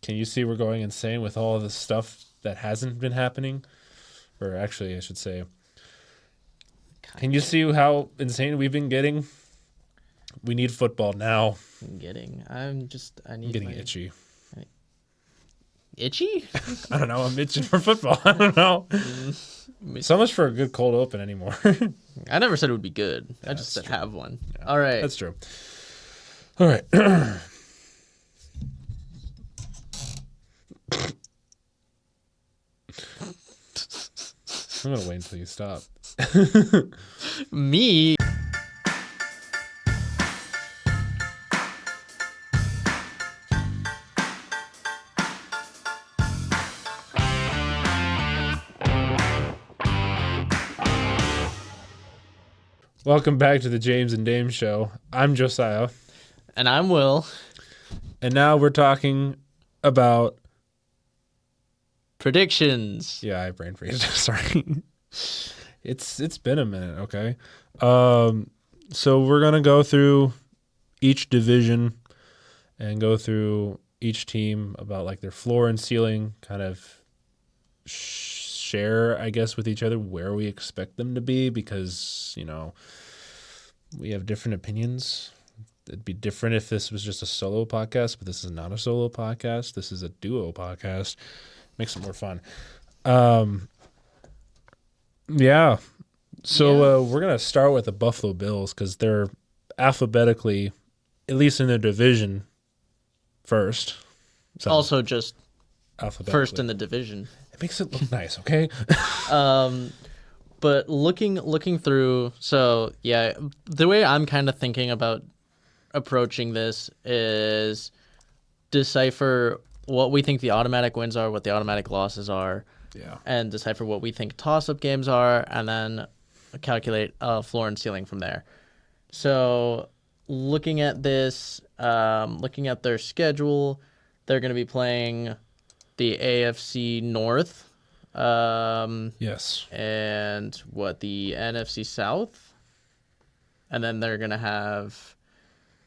Can you see we're going insane with all of the stuff that hasn't been happening? Or actually, I should say, can you see how insane we've been getting? We need football now. I'm Getting itchy. Itchy? I don't know. I'm itching for football. I don't know. So much for a good cold open anymore. I never said it would be good. Yeah, I just said true. have one. Yeah, All right. that's true. All right. I'm going to wait until you stop. Me. Welcome back to the James and Dame Show. I'm Josiah. And I'm Will. And now we're talking about... Predictions. Yeah, I brain freezed. Sorry. It's been a minute, okay? So we're going to go through each division and go through each team about like their floor and ceiling, kind of share, I guess, with each other where we expect them to be because, you know, we have different opinions. It'd be different if this was just a solo podcast, but this is not a solo podcast. This is a duo podcast. Makes it more fun. Yeah. So we're going to start with the Buffalo Bills because they're alphabetically, at least in their division, first. So Also just alphabetically. first in the division. It makes it look nice, okay? But looking through, so yeah, the way I'm kind of thinking about approaching this is decipher what we think the automatic wins are, what the automatic losses are, Yeah. and decipher what we think toss-up games are, and then calculate floor and ceiling from there. So looking at this, looking at their schedule, they're going to be playing the AFC North. Yes. And the NFC South. And then they're going to have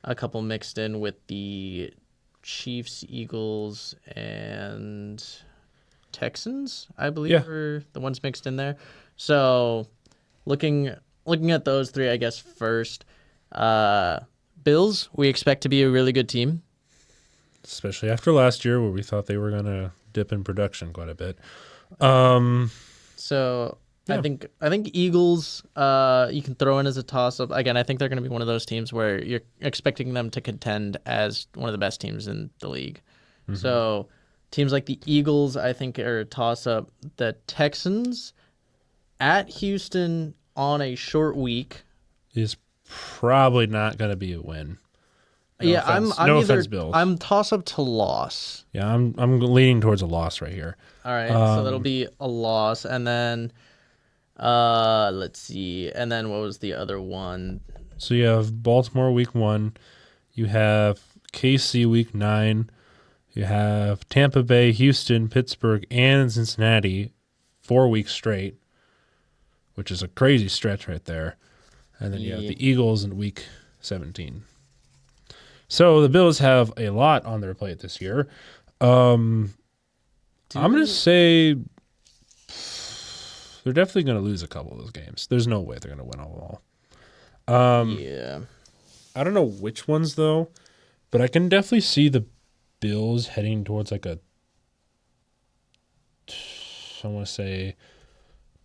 a couple mixed in with the Chiefs, Eagles, and Texans, I believe, are the ones mixed in there. So looking at those three, I guess, first, Bills, we expect to be a really good team. Especially after last year where we thought they were going to dip in production quite a bit. So Yeah. I think Eagles you can throw in as a toss-up. Again, I think they're going to be one of those teams where you're expecting them to contend as one of the best teams in the league. Mm-hmm. So teams like the Eagles, I think, are a toss-up. The Texans at Houston on a short week is probably not going to be a win. No offense, Bills. I'm toss-up to loss. Yeah, I'm leaning towards a loss right here. All right, so that'll be a loss, and then let's see, and then what was the other one? So you have Baltimore week 1, you have KC week 9, you have Tampa Bay, Houston, Pittsburgh, and Cincinnati 4 weeks straight, which is a crazy stretch right there. And then you have the Eagles in week 17. So the Bills have a lot on their plate this year. I'm going to say they're definitely going to lose a couple of those games. There's no way they're going to win all of them. Yeah. I don't know which ones, though, but I can definitely see the Bills heading towards like I want to say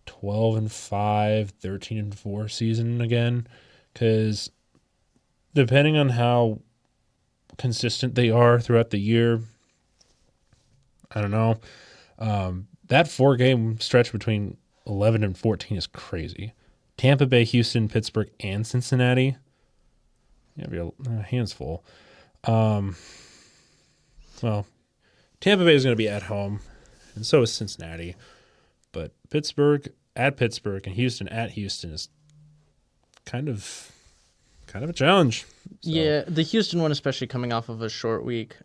12-5, 13-4 season again, because depending on how consistent they are throughout the year, I don't know. That 4-game stretch between 11 and 14 is crazy. Tampa Bay, Houston, Pittsburgh, and Cincinnati. You have your hands full. Well, Tampa Bay is going to be at home, and so is Cincinnati. But Pittsburgh at Pittsburgh and Houston at Houston is kind of a challenge. So. Yeah, the Houston one, especially coming off of a short week.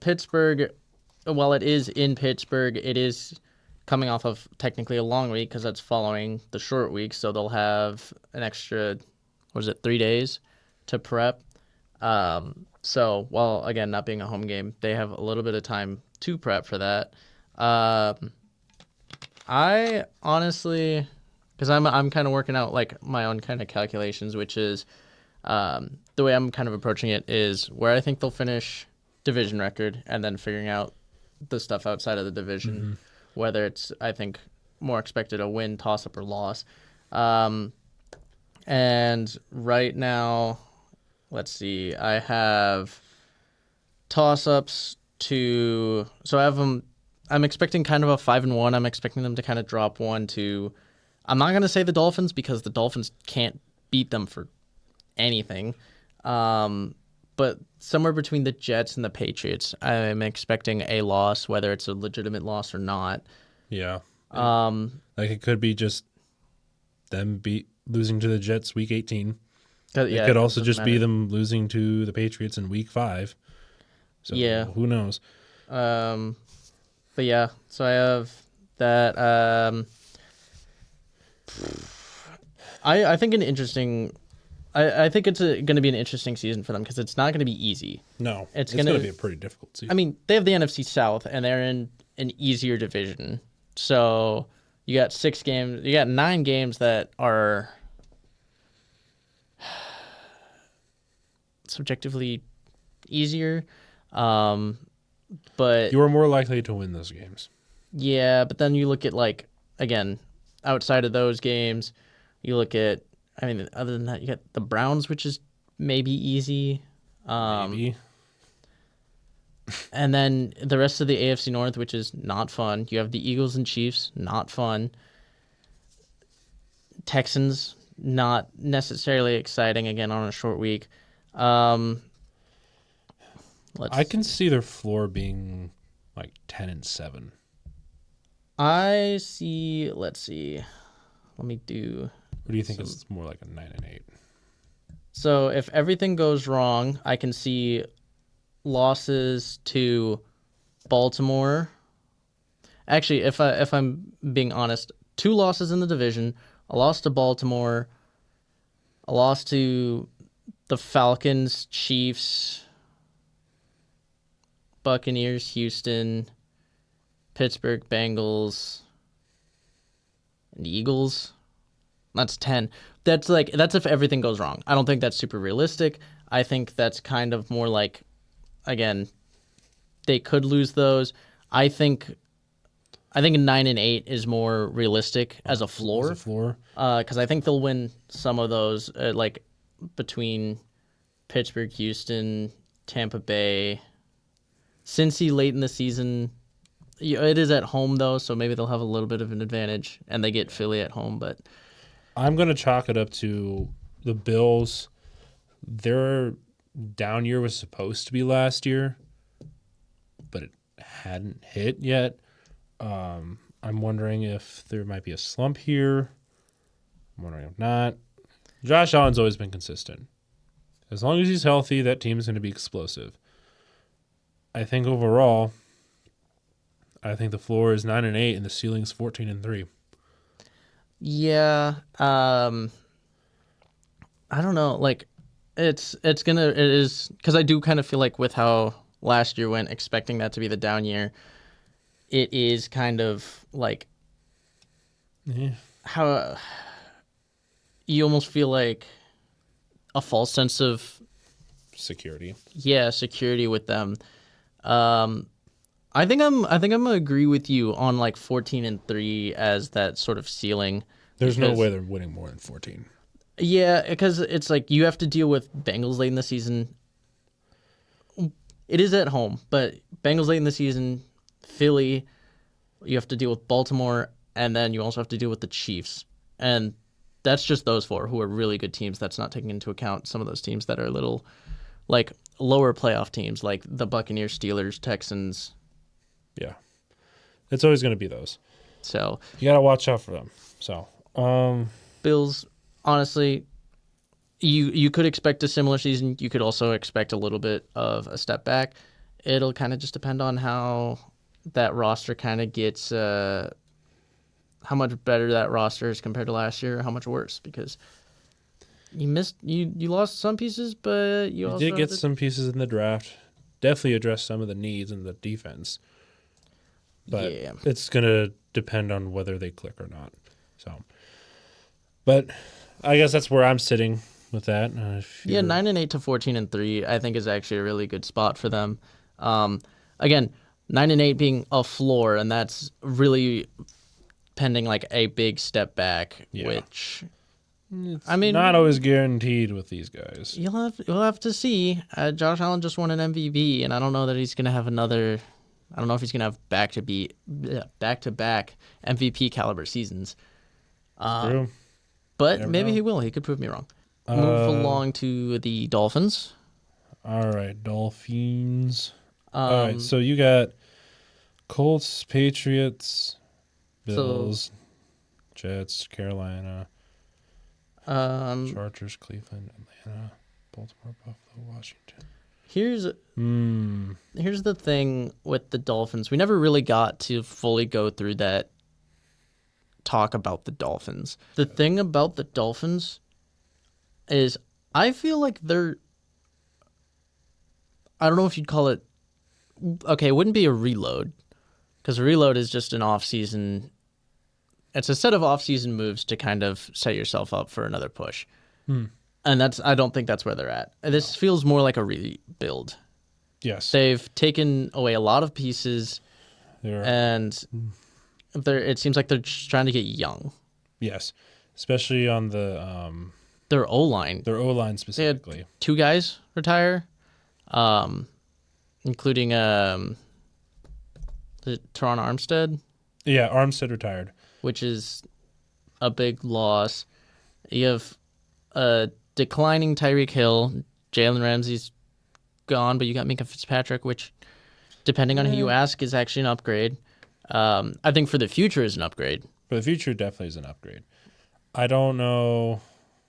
Pittsburgh, while it is in Pittsburgh, it is coming off of technically a long week because that's following the short week. So they'll have an extra, 3 days to prep. So, while again not being a home game, they have a little bit of time to prep for that. Um, I honestly, because I'm kind of working out like my own kind of calculations, which is the way I'm kind of approaching it is where I think they'll finish division record, and then figuring out the stuff outside of the division, whether it's I think more expected a win, toss up, or loss. And right now, let's see, I have toss ups to so I have them. I'm expecting kind of a 5-1. I'm expecting them to kind of drop one to. I'm not gonna say the Dolphins because the Dolphins can't beat them for anything. But somewhere between the Jets and the Patriots, I'm expecting a loss, whether it's a legitimate loss or not. Yeah. Like it could be just them losing to the Jets week 18. It could also just be them losing to the Patriots in week 5. So Yeah. who knows? But yeah, so I have that. I think an interesting. I think it's going to be an interesting season for them because it's not going to be easy. No, it's going to be a pretty difficult season. I mean, they have the NFC South, and they're in an easier division. So you got 6 games. You got 9 games that are subjectively easier. But you are more likely to win those games. Yeah, but then you look at like again, outside of those games, you look at. I mean, other than that, you got the Browns, which is maybe easy. Maybe. And then the rest of the AFC North, which is not fun. You have the Eagles and Chiefs, not fun. Texans, not necessarily exciting, again, on a short week. I can see their floor being like 10-7. I see, let's see. Let me do... Or do you think it's more like a 9-8? So if everything goes wrong, I can see losses to Baltimore. Actually, if I'm being honest, 2 losses in the division, a loss to Baltimore, a loss to the Falcons, Chiefs, Buccaneers, Houston, Pittsburgh, Bengals, and Eagles. That's 10. That's if everything goes wrong. I don't think that's super realistic. I think that's kind of more like, again, they could lose those. I think a 9-8 is more realistic as a floor. As a floor. Because I think they'll win some of those, like between Pittsburgh, Houston, Tampa Bay, Cincy late in the season. It is at home though, so maybe they'll have a little bit of an advantage, and they get Philly at home, but. I'm going to chalk it up to the Bills. Their down year was supposed to be last year, but it hadn't hit yet. I'm wondering if there might be a slump here. I'm wondering if not. Josh Allen's always been consistent. As long as he's healthy, that team is going to be explosive. I think overall, I think the floor is 9-8 and the ceiling's 14-3. Yeah, I don't know. Like, it is because I do kind of feel like with how last year went, expecting that to be the down year, it is kind of like how you almost feel like a false sense of security. Yeah, security with them. I think I'm gonna agree with you on like 14-3 as that sort of ceiling. There's no way they're winning more than 14. Yeah, because it's like you have to deal with Bengals late in the season. It is at home, but Bengals late in the season, Philly, you have to deal with Baltimore, and then you also have to deal with the Chiefs. And that's just those 4 who are really good teams. That's not taking into account some of those teams that are a little like lower playoff teams, like the Buccaneers, Steelers, Texans. Yeah. It's always going to be those. So you got to watch out for them. So, Bills, honestly, you could expect a similar season. You could also expect a little bit of a step back. It'll kind of just depend on how that roster kind of gets, how much better that roster is compared to last year, or how much worse. Because You lost some pieces, but you You also did have get some pieces in the draft. Definitely address some of the needs in the defense. But yeah. it's going to depend on whether they click or not. So, but I guess that's where I'm sitting with that. Yeah, 9-8 to 14-3, I think is actually a really good spot for them. Again, 9-8 being a floor, and that's really pending like a big step back, Yeah. which It's I mean, not always guaranteed with these guys. you'll have to see. Josh Allen just won an MVP, and I don't know that he's gonna have another. I don't know if he's gonna have back to back MVP caliber seasons. True. But Never maybe know. he will. He could prove me wrong. Move along to the Dolphins. All right, Dolphins. All Um, right, so you got Colts, Patriots, Bills, Jets, Carolina, Chargers, Cleveland, Atlanta, Baltimore, Buffalo, Washington. Here's the thing with the Dolphins. We never really got to fully go through that talk about the Dolphins. The thing about the Dolphins is I feel like I don't know if you'd call it okay, it wouldn't be a reload because a reload is just an off-season. It's a set of off-season moves to kind of set yourself up for another push. And I don't think that's where they're at. This feels more like a rebuild. Yes. They've taken away a lot of pieces, and it seems like they're just trying to get young. Yes. Especially on Their O-line. their O-line They had specifically. 2 guys retire, including the Teron Armstead, Yeah, Armstead retired. which is a big loss. You have a declining Tyreek Hill. Jalen Ramsey's gone, but you got Minka Fitzpatrick, which, depending on who you ask, is actually an upgrade. I think for the future is an upgrade. For the future, definitely is an upgrade. I don't know.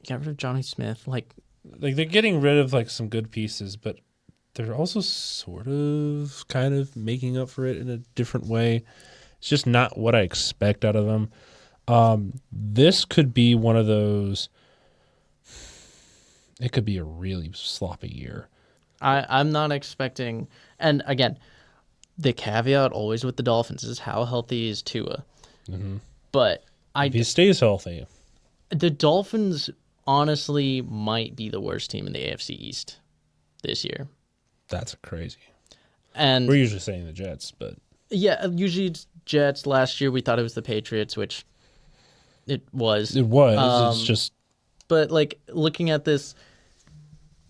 You got rid of Johnny Smith. Like Like, they're getting rid of, like, some good pieces, but they're also sort of kind of making up for it in a different way. It's just not what I expect out of them. This could be one of those. It could be a really sloppy year. I'm not expecting. And again, the caveat always with the Dolphins is how healthy is Tua. But If he stays healthy, the Dolphins honestly might be the worst team in the AFC East this year. that's crazy. And We're usually saying the Jets, but yeah, usually it's Jets. Last year we thought it was the Patriots, which it was. it was. It's just But like looking at this,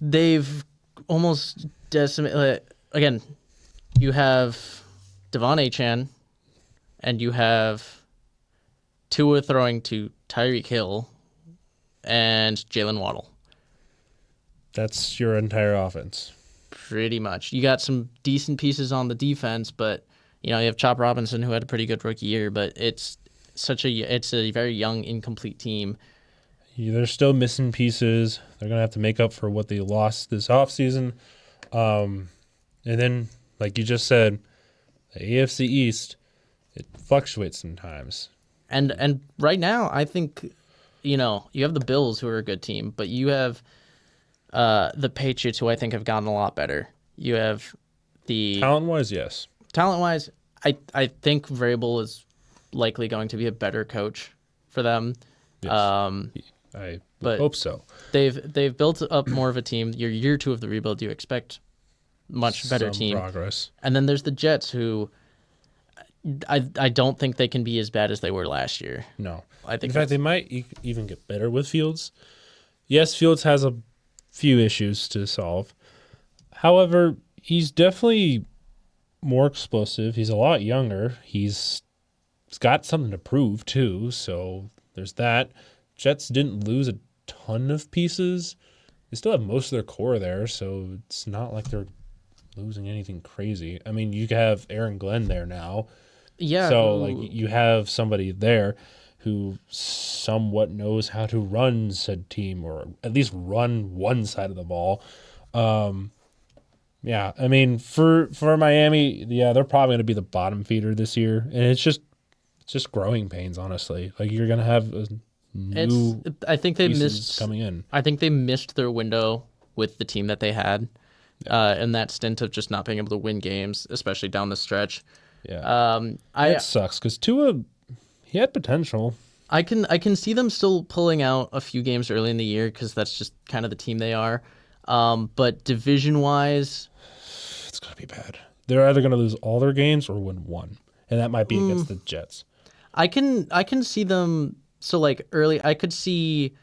they've almost decimated. Again, you have Devon Achane, and you have Tua throwing to Tyreek Hill and Jalen Waddle. that's your entire offense. Pretty much. You got some decent pieces on the defense, but you have Chop Robinson who had a pretty good rookie year, but it's a very young, incomplete team. They're still missing pieces. They're gonna have to make up for what they lost this offseason. And then, like you just said, the AFC East, it fluctuates sometimes. And right now, I think, you have the Bills, who are a good team, but you have the Patriots, who I think have gotten a lot better. You have the Talent-wise, yes. talent-wise, I think Vrabel is likely going to be a better coach for them. Yes. I but hope so. They've built up more of a team. Your year 2 of the rebuild, you expect much better Some team. progress. And then there's the Jets, who I don't think they can be as bad as they were last year. No. I think In fact, they might even get better with Fields. Yes, Fields has a few issues to solve. However, he's definitely more explosive. He's a lot younger. He's got something to prove, too. So there's that. Jets didn't lose a ton of pieces. They still have most of their core there, so it's not like they're losing anything crazy. I mean, you have Aaron Glenn there now. Yeah. So, like, you have somebody there who somewhat knows how to run said team, or at least run one side of the ball. Yeah, I mean, for Miami, yeah, they're probably going to be the bottom feeder this year, and it's just growing pains, honestly. Like, you're going to have new I think they pieces missed coming in. I think they missed their window with the team that they had, in that stint of just not being able to win games, especially down the stretch. Yeah, I it sucks because Tua, he had potential. I can see them still pulling out a few games early in the year because that's just kind of the team they are. But division wise, It's gonna be bad. They're either gonna lose all their games or win one, and that might be against the Jets. I can see them. So like early, I could see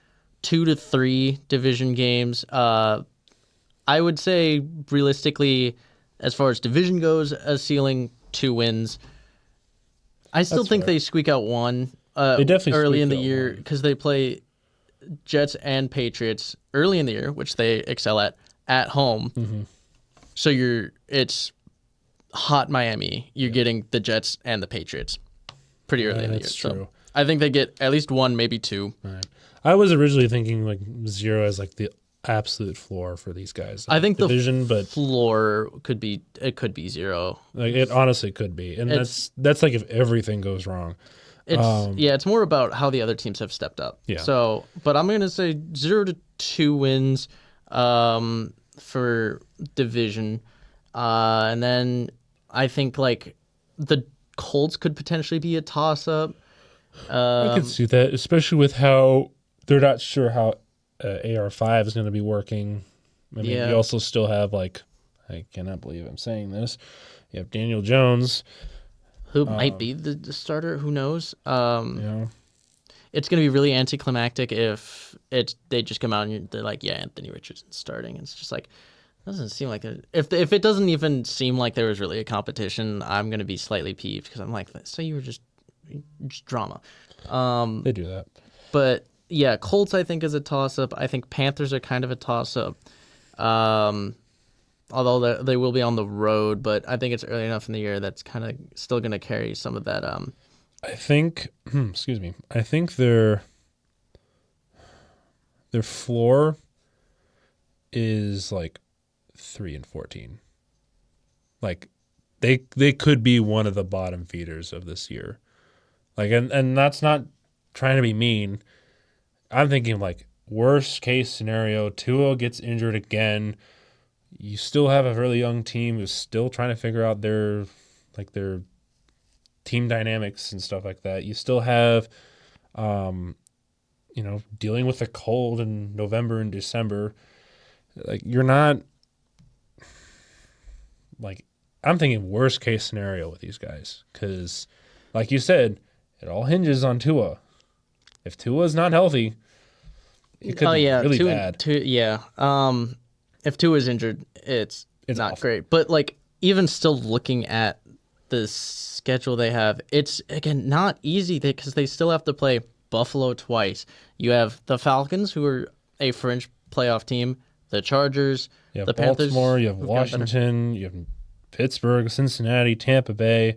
2 to 3 division games. I would say realistically, as far as division goes, a ceiling 2 wins. I still That's think fair. they squeak out one. They definitely early in the squeak out year one. because they play Jets and Patriots early in the year, which they excel at home. Mm-hmm. So it's hot Miami. You're getting the Jets and the Patriots pretty early in the year. That's So true. I think they get at least 1, maybe 2. Right. I was originally thinking like 0 as like the absolute floor for these guys. I think division, but floor could be 0. like it honestly could be, and It's- that's like if everything goes wrong. It's more about how the other teams have stepped up. Yeah. So, but I'm gonna say 0 to 2 wins, for division, and then I think like the Colts could potentially be a toss up. I could see that, especially with how they're not sure how AR5 is going to be working. I mean, Yeah. you also still have like, I cannot believe I'm saying this. You have Daniel Jones. Who might be the starter? Who knows? You know, It's going to be really anticlimactic if they just come out and they're like, yeah, Anthony Richardson's starting. It's just like, doesn't seem like if it doesn't even seem like there was really a competition, I'm going to be slightly peeved because I'm like, so you were just drama. they do that. But yeah, Colts I think is a toss up. I think Panthers are kind of a toss up. Although they will be on the road, but I think it's early enough in the year that's kind of still going to carry some of that. I think, excuse me, I think their floor is like 3-14. Like they could be one of the bottom feeders of this year. Like and that's not trying to be mean. I'm thinking like worst case scenario, Tua gets injured again. You still have a really young team who's still trying to figure out their team dynamics and stuff like that. You still have, dealing with a cold in November and December. Like you're not like I'm thinking worst case scenario with these guys because, like you said, it all hinges on Tua. If Tua's not healthy, it could be really bad. If Tua is injured, it's not awful. great. But like even still looking at the schedule they have, it's again not easy because they still have to play Buffalo twice. You have the Falcons, who are a fringe playoff team, the Chargers, You have the Panthers, Baltimore, you have who've got better. Washington, you have Pittsburgh, Cincinnati, Tampa Bay,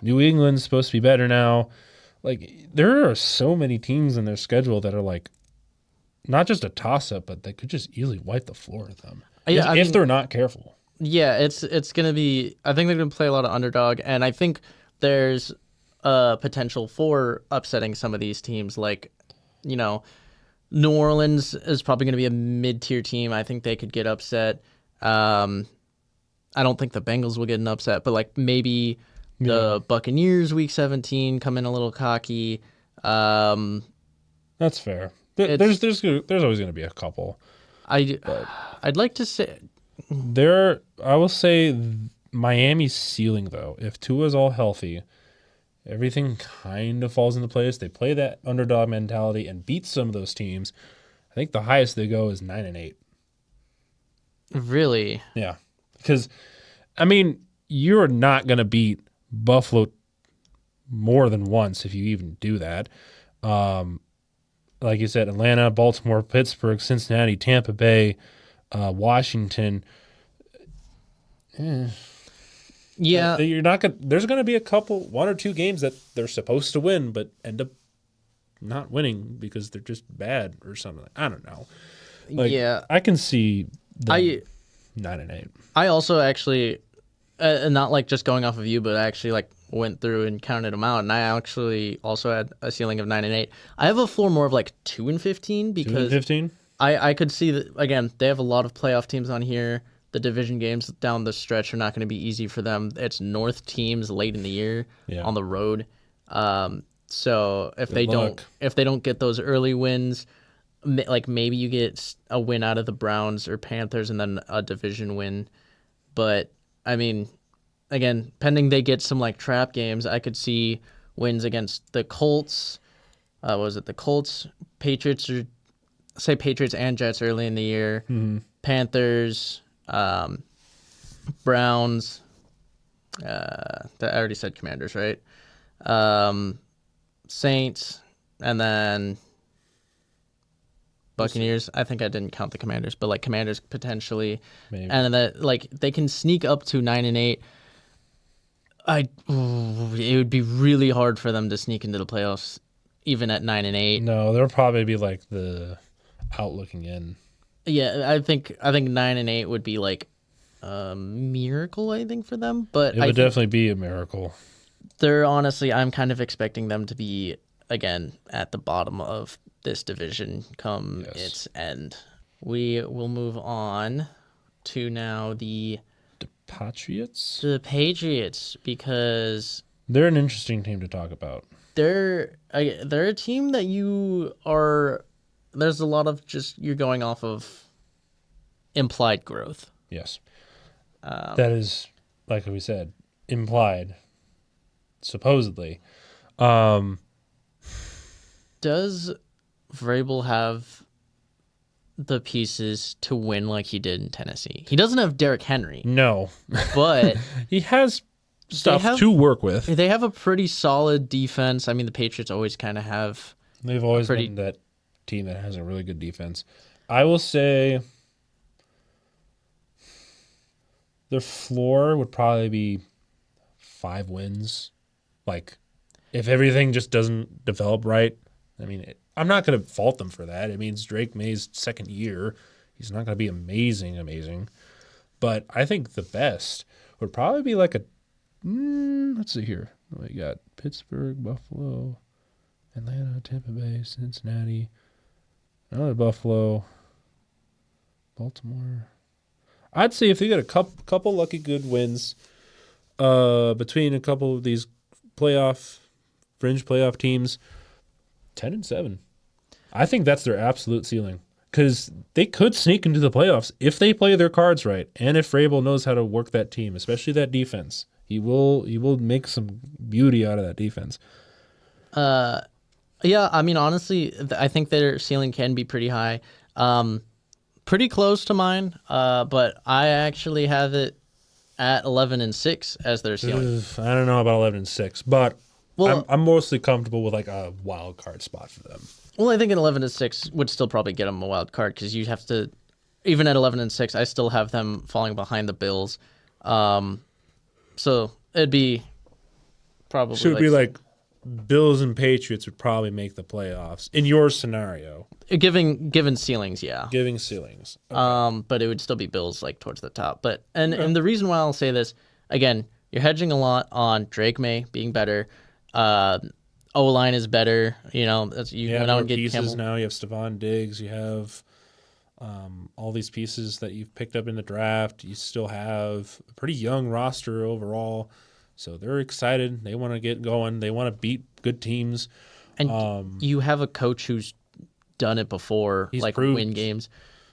New England's supposed to be better now. Like there are so many teams in their schedule that are like not just a toss-up, but they could just easily wipe the floor with them if they're not careful. Yeah, it's gonna be. I think they're gonna play a lot of underdog, and I think there's potential for upsetting some of these teams. Like, New Orleans is probably gonna be a mid-tier team. I think they could get upset. I don't think the Bengals will get an upset, but like maybe the Buccaneers Week 17 come in a little cocky. That's fair. There's always going to be a couple. I'd like to say I will say Miami's ceiling though. If Tua's all healthy, everything kind of falls into place. They play that underdog mentality and beat some of those teams. I think the highest they go is 9-8. really. Yeah, because I mean you're not going to beat Buffalo more than once if you even do that. Like you said, Atlanta, Baltimore, Pittsburgh, Cincinnati, Tampa Bay, Washington. Yeah, You're not gonna. There's going to be one or two games that they're supposed to win, but end up not winning because they're just bad or something. I don't know. yeah. I can see 9-8. I also actually not like just going off of you, but I actually like went through and counted them out, and I actually also had a ceiling of 9-8. I have a floor more of like 2-15 2 and because 15. I could see that again. They have a lot of playoff teams on here. The division games down the stretch are not going to be easy for them. It's North teams late in the year on the road. So if they don't get those early wins, like maybe you get a win out of the Browns or Panthers and then a division win. But I mean, again, pending they get some like trap games, I could see wins against the Colts. What was it? The Colts, Patriots, or say Patriots and Jets early in the year. Mm-hmm. Panthers, Browns. I already said Commanders, right? Saints, and then Buccaneers. I think I didn't count the Commanders, but like Commanders potentially, Maybe. and that like they can sneak up to 9-8. It would be really hard for them to sneak into the playoffs, even at 9-8. No, there'll probably be like the outlooking in. Yeah, I think 9-8 would be like a miracle, I think, for them. But It would definitely be a miracle. they're honestly, I'm kind of expecting them to be again at the bottom of this division come its end. We will move on to now the Patriots. The Patriots, because They're an interesting team to talk about. they're a team that you are. There's a lot of just you're going off of implied growth. Yes. That is, like we said, implied, supposedly. Does Vrabel have the pieces to win like he did in Tennessee? He doesn't have Derrick Henry, No. but He has stuff to work with. they have a pretty solid defense. I mean, the Patriots always kind of have. They've always been that team that has a really good defense. I will say their floor would probably be 5 wins. Like, if everything just doesn't develop right, I mean, I'm not going to fault them for that. It means Drake May's second year. He's not going to be amazing. But I think the best would probably be like let's see here. We got Pittsburgh, Buffalo, Atlanta, Tampa Bay, Cincinnati, another Buffalo, Baltimore. I'd say if they get a couple lucky good wins between a couple of these fringe playoff teams, 10-7. I think that's their absolute ceiling because they could sneak into the playoffs if they play their cards right and if Vrabel knows how to work that team, especially that defense. He will make some beauty out of that defense. Yeah, I mean, honestly, I think their ceiling can be pretty high. Pretty close to mine, but I actually have it at 11-6 as their ceiling. I don't know about 11-6, but I'm mostly comfortable with like a wild card spot for them. Well, I think an 11-6 would still probably get them a wild card because you have to, even at 11-6, I still have them falling behind the Bills. So it'd be probably. So it'd be like Bills and Patriots would probably make the playoffs in your scenario. Given ceilings, yeah. Giving ceilings. Okay. But it would still be Bills like towards the top. But and the reason why I'll say this again, you're hedging a lot on Drake May being better. O-line is better. You know, you have went out more and get pieces Campbell. now. You have Stephon Diggs. You have all these pieces that you've picked up in the draft. You still have a pretty young roster overall. So they're excited. They want to get going. They want to beat good teams. And you have a coach who's done it before, win games.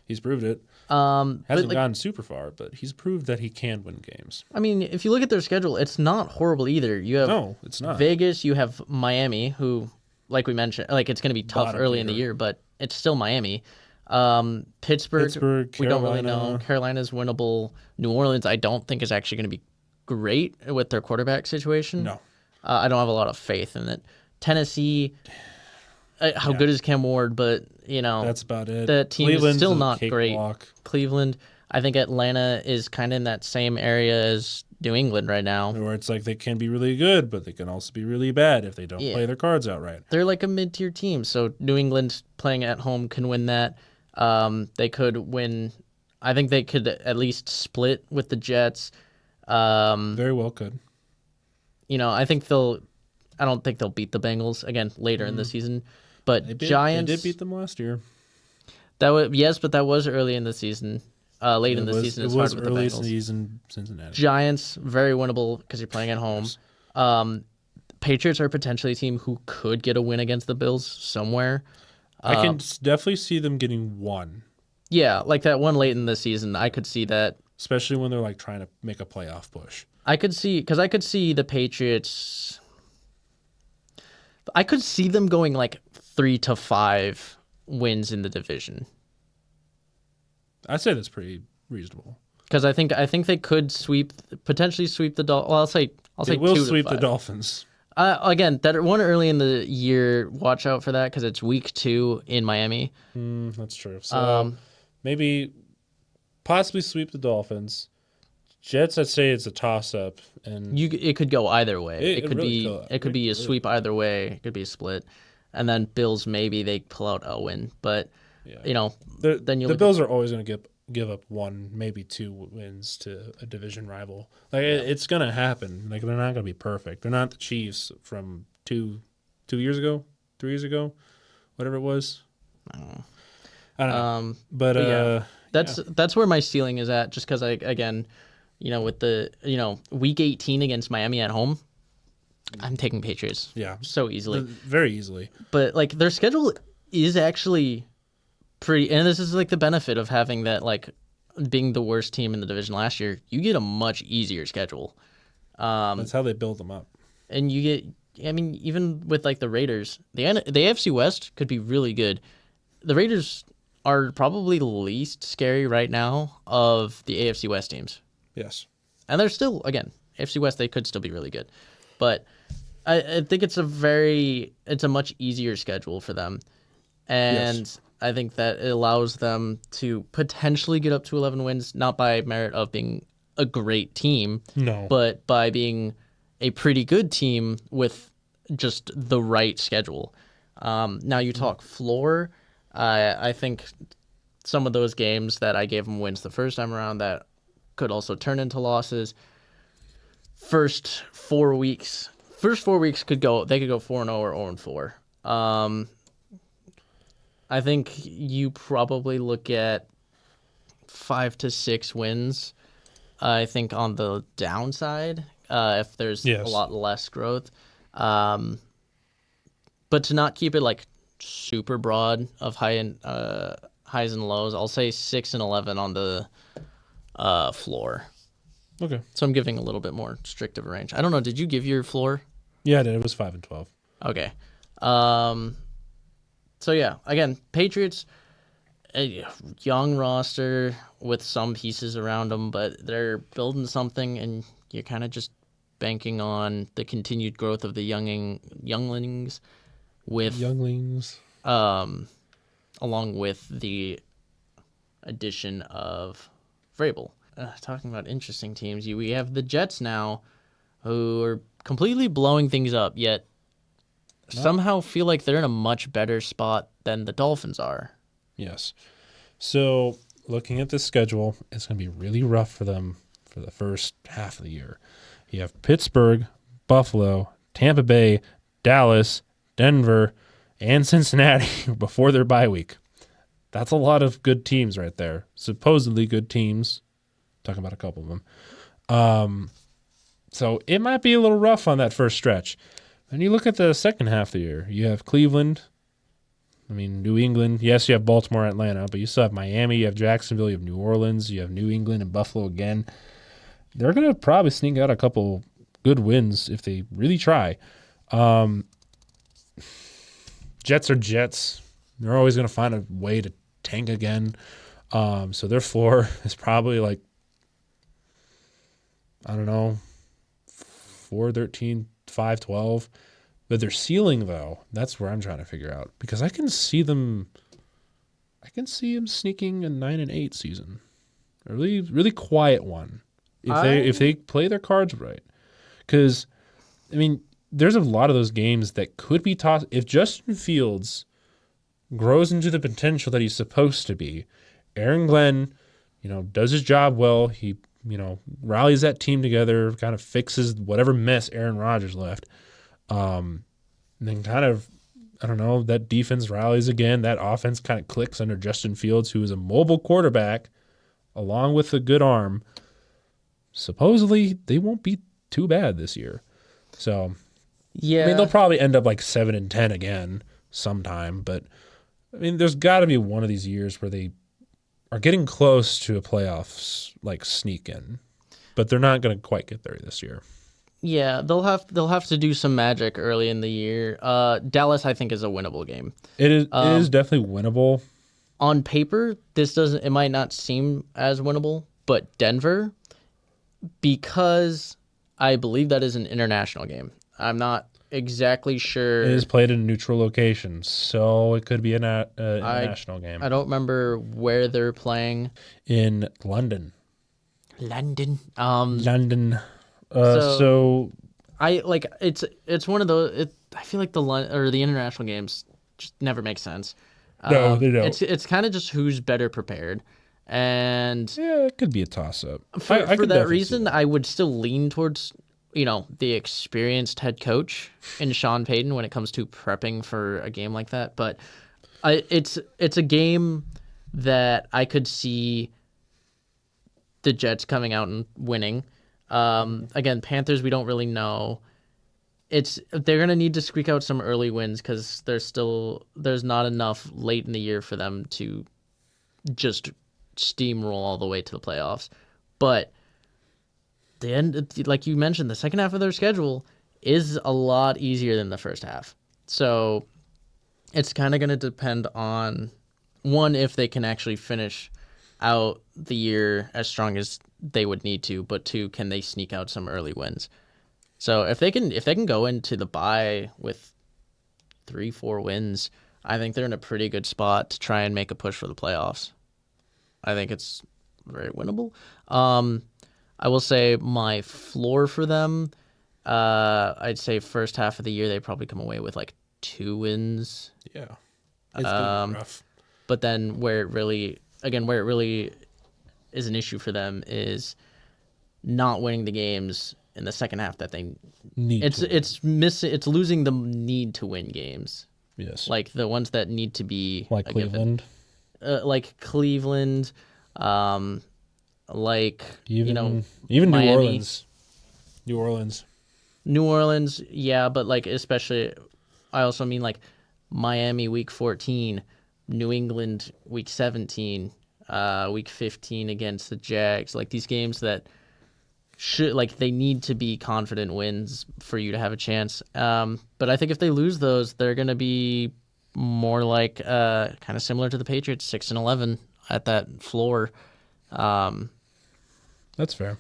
He's proved it. Hasn't gone super far, but he's proved that he can win games. I mean, if you look at their schedule, it's not horrible either. You have it's not. Vegas, you have Miami, who, like we mentioned, it's going to be tough early in the year, but it's still Miami. Pittsburgh, we don't really know. Carolina's winnable. New Orleans, I don't think is actually going to be great with their quarterback situation. No. I don't have a lot of faith in it. Tennessee, how good is Cam Ward? But, that's about it. The team Cleveland's is still not great. Walk. Cleveland, I think Atlanta is kind of in that same area as New England right now. Where it's like they can be really good, but they can also be really bad if they don't play their cards out right. They're like a mid-tier team, so New England playing at home can win that. They could win. I think they could at least split with the Jets. Very well could. I don't think they'll beat the Bengals again later in the season, but Giants. They did beat them last year. But that was early in the season. Late in the season, it's hard with the Bengals. It was early season Cincinnati. Giants, very winnable because you're playing at home. Patriots are potentially a team who could get a win against the Bills somewhere. I can definitely see them getting one. Yeah, like that one late in the season. I could see that. Especially when they're like trying to make a playoff push. I could see the Patriots. I could see them going like 3 to 5 wins in the division. I'd say that's pretty reasonable. Because I think they could potentially sweep the Dolphins. Well, I'll say they will 2 sweep to 5. the Dolphins. Again, that one early in the year. Watch out for that because it's week 2 in Miami. That's true. So maybe possibly sweep the Dolphins. Jets, I'd say it's a toss-up, and it could go either way. It could be a sweep either way. It could be a split, and then Bills maybe they pull out a win, but then the Bills are always going to give up 1, maybe 2 wins to a division rival. Like it's going to happen. Like they're not going to be perfect. They're not the Chiefs from 2 years ago, 3 years ago, whatever it was. I don't know. But that's where my ceiling is at. Just because with the week 18 against Miami at home, I'm taking Patriots. Yeah, so easily, very easily. But like their schedule is actually pretty, and this is like the benefit of having that, like being the worst team in the division last year. You get a much easier schedule. That's how they build them up. And you get, even with like the Raiders, the AFC West could be really good. The Raiders are probably the least scary right now of the AFC West teams. Yes. And they're still, again, AFC West, they could still be really good. But I think it's a much easier schedule for them. And yes. I think that it allows them to potentially get up to 11 wins, not by merit of being a great team, but by being a pretty good team with just the right schedule. Now you talk floor. I think some of those games that I gave them wins the first time around that could also turn into losses. First 4 weeks could go 4-0 or 0-4. I think you probably look at 5 to 6 wins. I think on the downside, if there's a lot less growth, but to not keep it like super broad of highs and lows, I'll say 6-11 on the floor. Okay. So I'm giving a little bit more strict of a range. I don't know. Did you give your floor? Yeah, I did. It was 5-12. Okay. So yeah, again, Patriots, a young roster with some pieces around them, but they're building something, and you're kind of just banking on the continued growth of the younglings, along with the addition of Vrabel. Talking about interesting teams, we have the Jets now, who are completely blowing things up, yet somehow feel like they're in a much better spot than the Dolphins are. Yes. So looking at this schedule, it's going to be really rough for them for the first half of the year. You have Pittsburgh, Buffalo, Tampa Bay, Dallas, Denver, and Cincinnati before their bye week. That's a lot of good teams right there. Supposedly good teams. Talking about a couple of them. So it might be a little rough on that first stretch. Then you look at the second half of the year. You have Cleveland. New England. Yes, you have Baltimore, Atlanta, but you still have Miami. You have Jacksonville. You have New Orleans. You have New England and Buffalo again. They're going to probably sneak out a couple good wins if they really try. Jets are Jets. They're always going to find a way to tank again. So their floor is probably like, I don't know, 4-13, 5-12. But their ceiling, though, that's where I'm trying to figure out. Because I can see them sneaking a 9-8 season. A really, really quiet one. If they play their cards right. Because, there's a lot of those games that could be tossed. If Justin Fields grows into the potential that he's supposed to be, Aaron Glenn, does his job well. He rallies that team together, kind of fixes whatever mess Aaron Rodgers left. And then kind of, I don't know, that defense rallies again. That offense kind of clicks under Justin Fields, who is a mobile quarterback, along with a good arm. Supposedly, they won't be too bad this year. So, Yeah. I mean, they'll probably end up like 7-10 again sometime. But, I mean, there's got to be one of these years where they are getting close to a playoffs, like, sneak in. But they're not going to quite get there this year. Yeah, they'll have to do some magic early in the year. Dallas, I think, is a winnable game. It is definitely winnable. On paper, it might not seem as winnable, but Denver, because I believe that is an international game. I'm not exactly sure. It is played in a neutral location, so it could be an international game. I don't remember where they're playing. In London. London. So I like it's one of those. I feel like the international games just never make sense. No, they don't. It's kind of just who's better prepared, and yeah, it could be a toss up. For that reason, I would still lean towards the experienced head coach in Sean Payton when it comes to prepping for a game like that. But it's a game that I could see the Jets coming out and winning. Again, Panthers, we don't really know. They're gonna need to squeak out some early wins because there's not enough late in the year for them to just steamroll all the way to the playoffs. But the end, like you mentioned, the second half of their schedule is a lot easier than the first half. So it's kind of gonna depend on one, if they can actually finish out the year as strong as they would need to, but two, can they sneak out some early wins? So if they can go into the bye with 3-4 wins, I think they're in a pretty good spot to try and make a push for the playoffs. I think it's very winnable. I will say my floor for them, I'd say first half of the year they probably come away with like 2 wins. Yeah, it's gonna be rough. But then where it really is an issue for them is not winning the games in the second half that they need. It's losing the need to win games. Yes, like the ones that need to be like Cleveland, like even Miami. New Orleans, yeah, but like especially, I also mean like Miami week 14, New England week 17. Week 15 against the Jags, like these games that they need to be confident wins for you to have a chance. But I think if they lose those, they're going to be more like kind of similar to the Patriots, 6-11 at that floor. That's fair.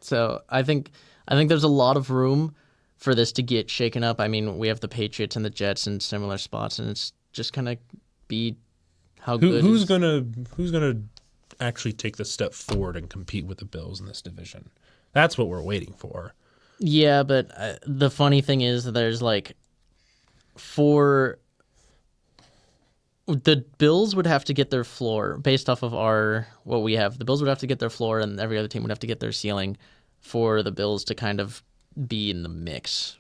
So I think there's a lot of room for this to get shaken up. I mean, we have the Patriots and the Jets in similar spots, and it's just kind of be. Who's gonna actually take the step forward and compete with the Bills in this division? That's what we're waiting for. Yeah, but the funny thing is, there's like the Bills would have to get their floor based off of what we have. The Bills would have to get their floor, and every other team would have to get their ceiling for the Bills to kind of be in the mix.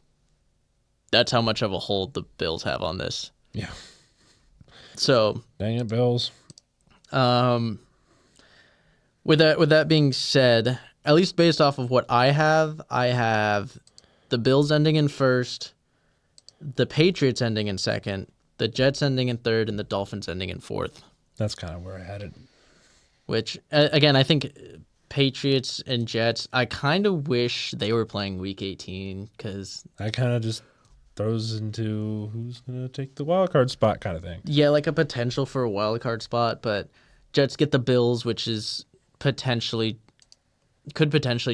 That's how much of a hold the Bills have on this. Yeah. So dang it, Bills. With that being said, at least based off of what I have the Bills ending in first, the Patriots ending in second, the Jets ending in third, and the Dolphins ending in fourth. That's kind of where I had it. Which again, I think Patriots and Jets, I kind of wish they were playing Week 18 because I kind of just throws into who's going to take the wild card spot kind of thing. Yeah, like a potential for a wild card spot, but Jets get the Bills, which is could potentially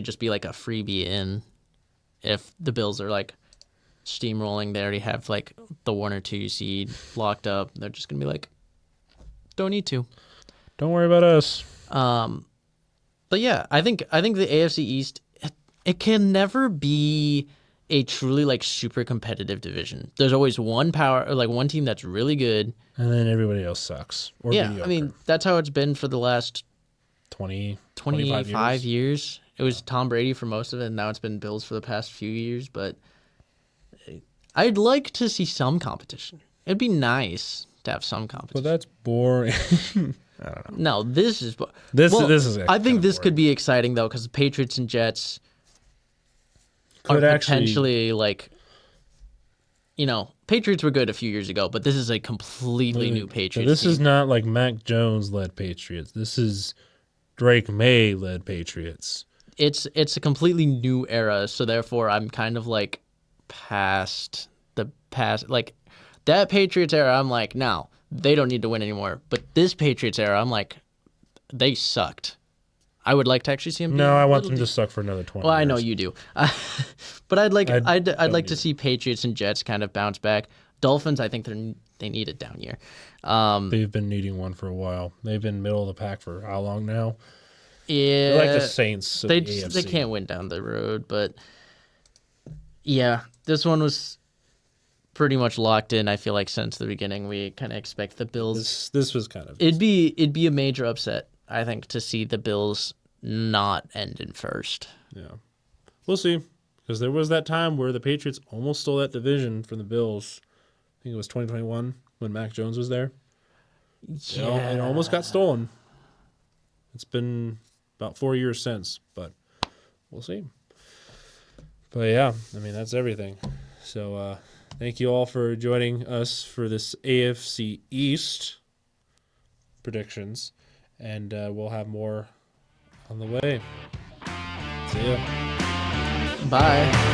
just be like a freebie in if the Bills are like steamrolling. They already have like the 1 or 2 seed locked up. They're just going to be like, don't need to. Don't worry about us. But yeah, I think the AFC East, it can never be a truly like super competitive division. There's always one team that's really good, and then everybody else sucks. Or yeah, mediocre. I mean that's how it's been for the last 25 years. It was Tom Brady for most of it, and now it's been Bills for the past few years. But I'd like to see some competition. It'd be nice to have some competition. But that's boring. I don't know. No, this is This is. I think this could be exciting though, because the Patriots and Jets Could are actually- potentially like, Patriots were good a few years ago, but this is a completely new So Patriots. this team. is not like Mac Jones led Patriots. This is Drake May led Patriots. It's a completely new era, so therefore I'm kind of like past like that Patriots era. I'm like, no, they don't need to win anymore. But this Patriots era, I'm like, they sucked. I would like to actually see them. No, I want them to suck for another 20 Well, years. I know you do, but I'd like I I'd don't like do to see Patriots and Jets kind of bounce back. Dolphins, I think they need a down year. They've been needing one for a while. They've been middle of the pack for how long now? Yeah, They're like the Saints of they the AFC. they can't win down the road, but yeah, this one was pretty much locked in. I feel like since the beginning, we kind of expect the Bills. This was kind of... It'd be a major upset, I think, to see the Bills not end in first. Yeah. We'll see. Because there was that time where the Patriots almost stole that division from the Bills. I think it was 2021 when Mac Jones was there. Yeah, It almost got stolen. It's been about 4 years since, but we'll see. But yeah, I mean, that's everything. So thank you all for joining us for this AFC East predictions. And we'll have more on the way. See ya. Bye.